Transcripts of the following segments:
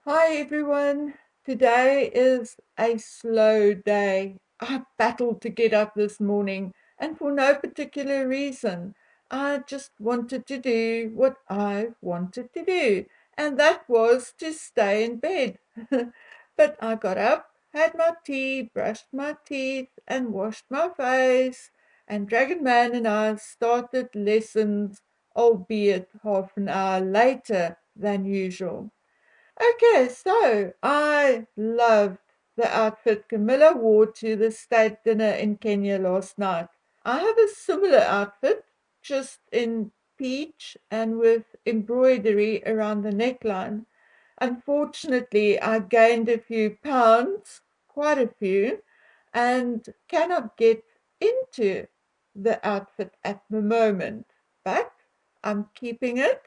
Hi everyone. Today is a slow day. I battled to get up this morning and for no particular reason. I just wanted to do what I wanted to do, and that was to stay in bed. But I got up, had my tea, brushed my teeth, and washed my face, and Dragon Man and I started lessons, albeit half an hour later than usual. Okay, so I loved the outfit Camilla wore to the state dinner in Kenya last night. I have a similar outfit, just in peach and with embroidery around the neckline. Unfortunately, I gained a few pounds, quite a few, and cannot get into the outfit at the moment. But I'm keeping it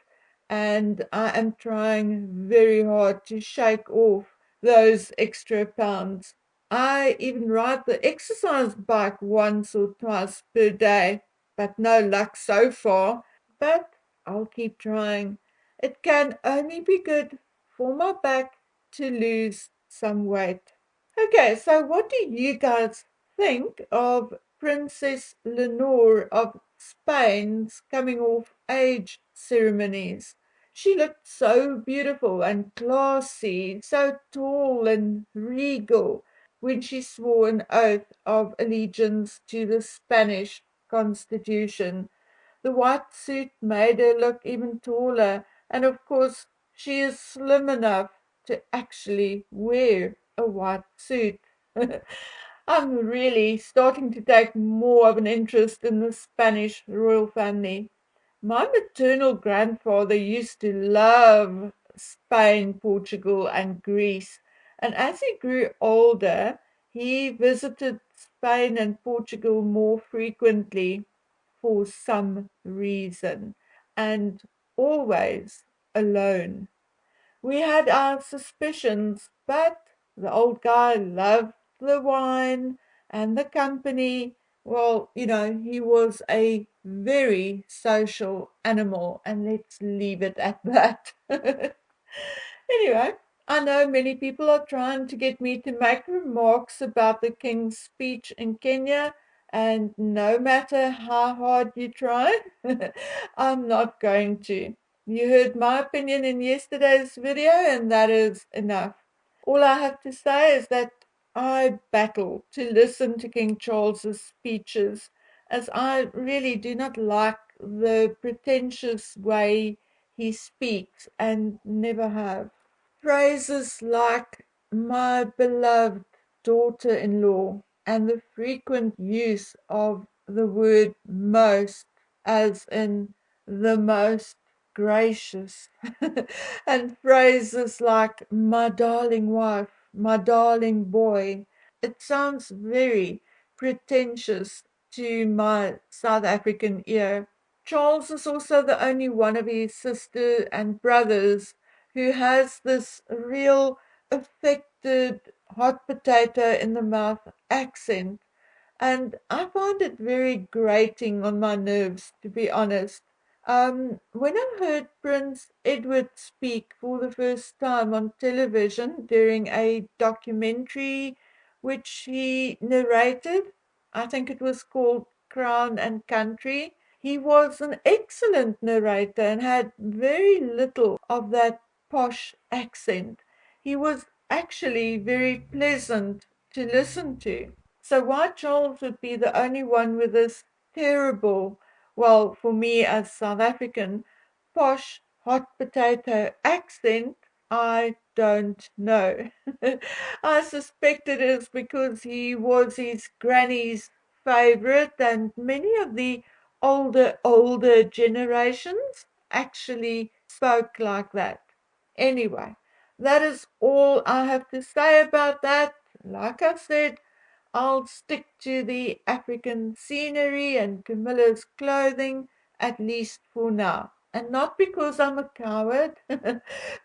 and I am trying very hard to shake off those extra pounds. I even ride the exercise bike once or twice per day, but no luck so far. But I'll keep trying. It can only be good for my back to lose some weight. Okay, so what do you guys think of Princess Leonor of Spain's coming of age ceremonies? She looked so beautiful and classy, so tall and regal when she swore an oath of allegiance to the Spanish Constitution. The white suit made her look even taller, and of course, she is slim enough to actually wear a white suit. I'm really starting to take more of an interest in the Spanish royal family. My maternal grandfather used to love Spain, Portugal, and Greece, and as he grew older, he visited Spain and Portugal more frequently for some reason, and always alone. We had our suspicions, but the old guy loved the wine and the company. Well, he was a very social animal, and let's leave it at that. Anyway, I know many people are trying to get me to make remarks about the King's speech in Kenya, and no matter how hard you try, I'm not going to. You heard my opinion in yesterday's video, and that is enough. All I have to say is that I battle to listen to King Charles's speeches, as I really do not like the pretentious way he speaks and never have. Phrases like "my beloved daughter-in-law" and the frequent use of the word "most" as in "the most gracious" and phrases like "my darling wife," "my darling boy." It sounds very pretentious to my South African ear. Charles is also the only one of his sister and brothers who has this real affected hot potato in the mouth accent, and I find it very grating on my nerves, to be honest. When I heard Prince Edward speak for the first time on television during a documentary which he narrated, I think it was called Crown and Country, he was an excellent narrator and had very little of that posh accent. He was actually very pleasant to listen to. So why Charles would be the only one with this terrible, well, for me as South African, posh hot potato accent, I don't know. I suspect it is because he was his granny's favorite, and many of the older generations actually spoke like that. Anyway, that is all I have to say about that. Like I said, I'll stick to the African scenery and Camilla's clothing, at least for now. And not because I'm a coward,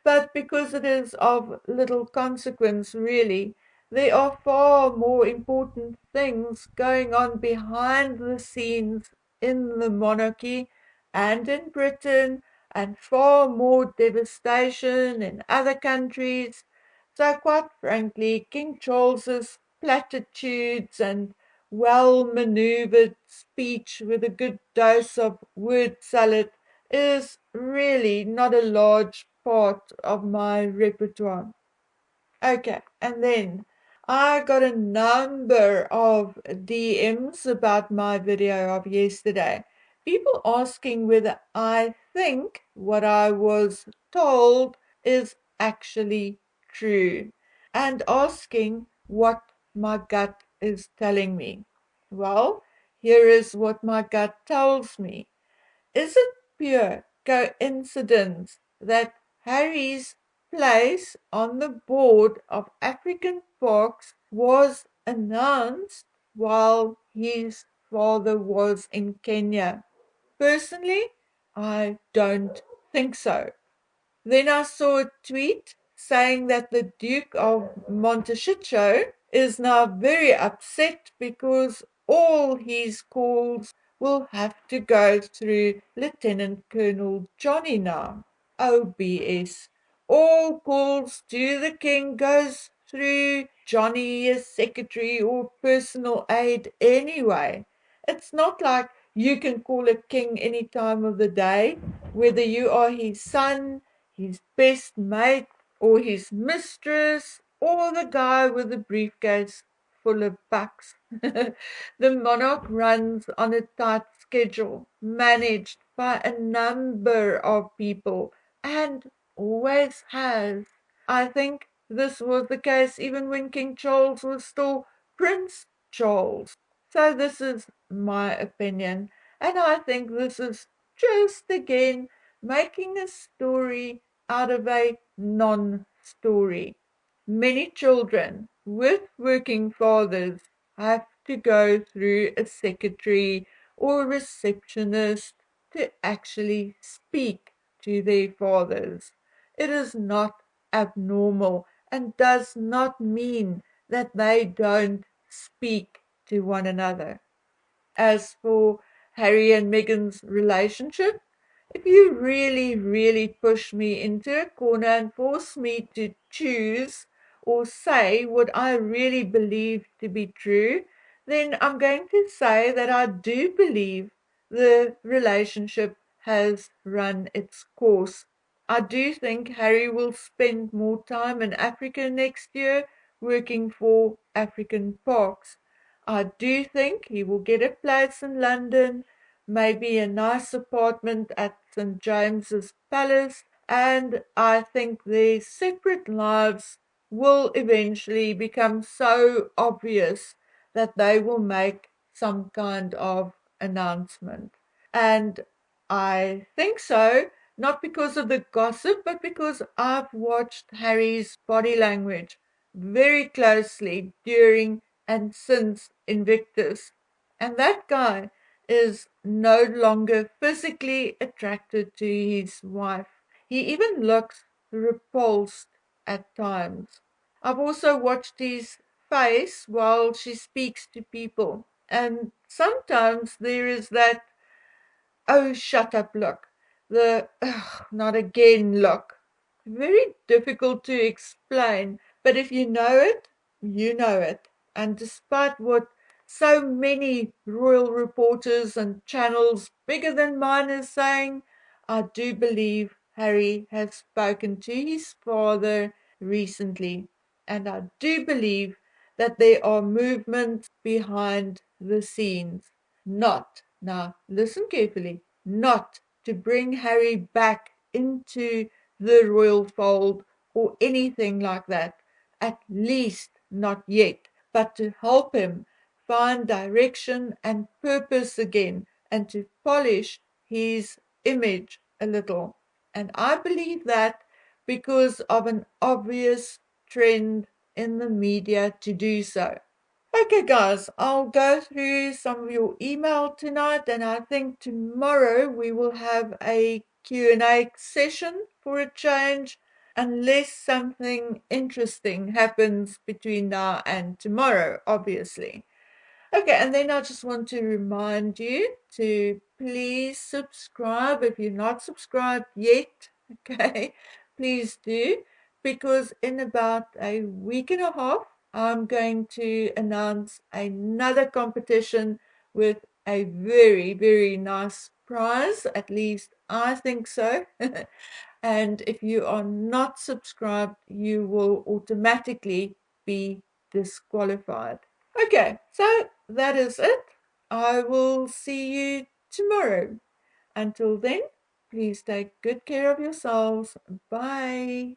but because it is of little consequence, really. There are far more important things going on behind the scenes in the monarchy and in Britain. and far more devastation in other countries. So, quite frankly, King Charles's platitudes and well maneuvered speech with a good dose of word salad is really not a large part of my repertoire. Okay, and then I got a number of DMs about my video of yesterday. People asking whether I think what I was told is actually true and asking what my gut is telling me. Well, here is what my gut tells me. Is it pure coincidence that Harry's place on the board of African parks was announced while his father was in Kenya? Personally, I don't think so. Then I saw a tweet saying that the Duke of Montecito is now very upset because all his calls will have to go through Lieutenant Colonel Johnny now. OBS. All calls to the king goes through Johnny as secretary or personal aide anyway. It's not like you can call a king any time of the day, whether you are his son, his best mate, or his mistress, or the guy with the briefcase full of bucks. The monarch runs on a tight schedule, managed by a number of people, and always has. I think this was the case even when King Charles was still Prince Charles. So this is my opinion, and I think this is just again making a story out of a non story. Many children with working fathers have to go through a secretary or receptionist to actually speak to their fathers. It is not abnormal and does not mean that they don't speak to one another. As for Harry and Meghan's relationship, if you really, really push me into a corner and force me to choose or say what I really believe to be true, then I'm going to say that I do believe the relationship has run its course. I do think Harry will spend more time in Africa next year working for African parks. I do think he will get a place in London, maybe a nice apartment at St. James's Palace, and I think their separate lives will eventually become so obvious that they will make some kind of announcement. And I think so, not because of the gossip, but because I've watched Harry's body language very closely during and since Invictus. And that guy is no longer physically attracted to his wife. He even looks repulsed at times. I've also watched his face while she speaks to people, and sometimes there is that oh, shut up look, the ugh, not again look. Very difficult to explain, but if you know it, you know it. And despite what so many royal reporters and channels bigger than mine are saying, I do believe Harry has spoken to his father recently. And I do believe that there are movements behind the scenes. Not, now listen carefully, not to bring Harry back into the royal fold or anything like that, at least not yet, but to help him find direction and purpose again and to polish his image a little. And I believe that because of an obvious trend in the media to do so. Okay, guys, I'll go through some of your email tonight, and I think tomorrow we will have a Q&A session for a change, unless something interesting happens between now and tomorrow, obviously. Okay, and then I just want to remind you to please subscribe if you're not subscribed yet. Okay, please do, because in about a week and a half, I'm going to announce another competition with a very, very nice prize. At least I think so. And if you are not subscribed, you will automatically be disqualified. Okay, so that is it. I will see you tomorrow. Until then, please take good care of yourselves. Bye.